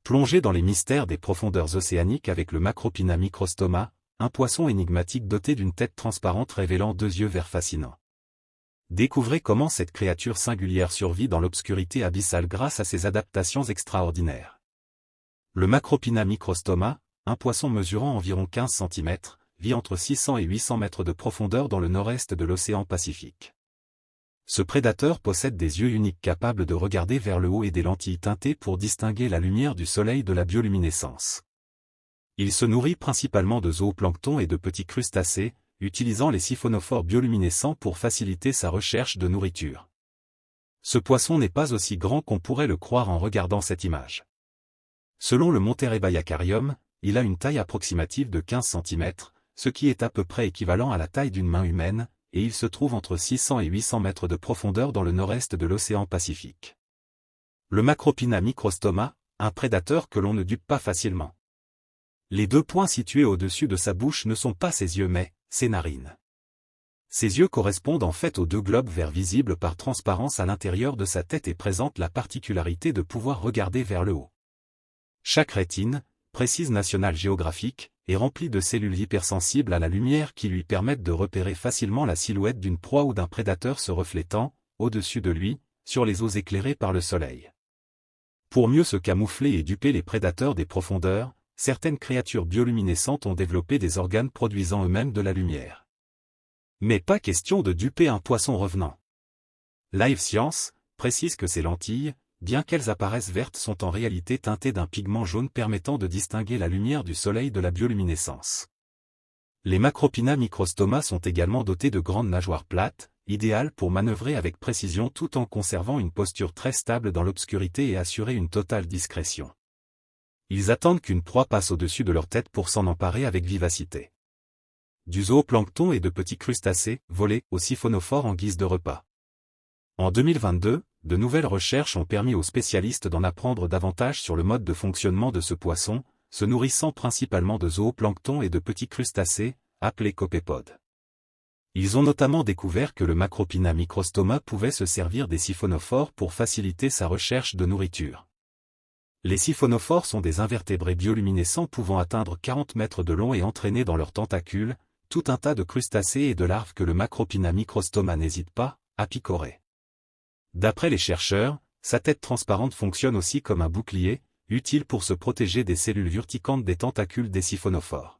Plongez dans les mystères des profondeurs océaniques avec le Macropina microstoma, un poisson énigmatique doté d'une tête transparente révélant deux yeux verts fascinants. Découvrez comment cette créature singulière survit dans l'obscurité abyssale grâce à ses adaptations extraordinaires. Le Macropina microstoma, un poisson mesurant environ 15 cm, vit entre 600 et 800 mètres de profondeur dans le nord-est de l'océan Pacifique. Ce prédateur possède des yeux uniques capables de regarder vers le haut et des lentilles teintées pour distinguer la lumière du soleil de la bioluminescence. Il se nourrit principalement de zooplancton et de petits crustacés, utilisant les siphonophores bioluminescents pour faciliter sa recherche de nourriture. Ce poisson n'est pas aussi grand qu'on pourrait le croire en regardant cette image. Selon le Monterey Bay Aquarium, il a une taille approximative de 15 cm, ce qui est à peu près équivalent à la taille d'une main humaine, et il se trouve entre 600 et 800 mètres de profondeur dans le nord-est de l'océan Pacifique. Le Macropina microstoma, un prédateur que l'on ne dupe pas facilement. Les deux points situés au-dessus de sa bouche ne sont pas ses yeux mais ses narines. Ses yeux correspondent en fait aux deux globes verts visibles par transparence à l'intérieur de sa tête et présentent la particularité de pouvoir regarder vers le haut. Chaque rétine, précise National Geographic, est remplie de cellules hypersensibles à la lumière qui lui permettent de repérer facilement la silhouette d'une proie ou d'un prédateur se reflétant, au-dessus de lui, sur les eaux éclairées par le soleil. Pour mieux se camoufler et duper les prédateurs des profondeurs, certaines créatures bioluminescentes ont développé des organes produisant eux-mêmes de la lumière. Mais pas question de duper un poisson revenant. Live Science précise que ces lentilles, bien qu'elles apparaissent vertes, sont en réalité teintées d'un pigment jaune permettant de distinguer la lumière du soleil de la bioluminescence. Les Macropina microstoma sont également dotés de grandes nageoires plates, idéales pour manœuvrer avec précision tout en conservant une posture très stable dans l'obscurité et assurer une totale discrétion. Ils attendent qu'une proie passe au-dessus de leur tête pour s'en emparer avec vivacité. Du zooplancton et de petits crustacés, volés aux siphonophores en guise de repas. En 2022, de nouvelles recherches ont permis aux spécialistes d'en apprendre davantage sur le mode de fonctionnement de ce poisson, se nourrissant principalement de zooplancton et de petits crustacés, appelés copépodes. Ils ont notamment découvert que le Macropina microstoma pouvait se servir des siphonophores pour faciliter sa recherche de nourriture. Les siphonophores sont des invertébrés bioluminescents pouvant atteindre 40 mètres de long et entraîner dans leurs tentacules tout un tas de crustacés et de larves que le Macropina microstoma n'hésite pas à picorer. D'après les chercheurs, sa tête transparente fonctionne aussi comme un bouclier, utile pour se protéger des cellules urticantes des tentacules des siphonophores.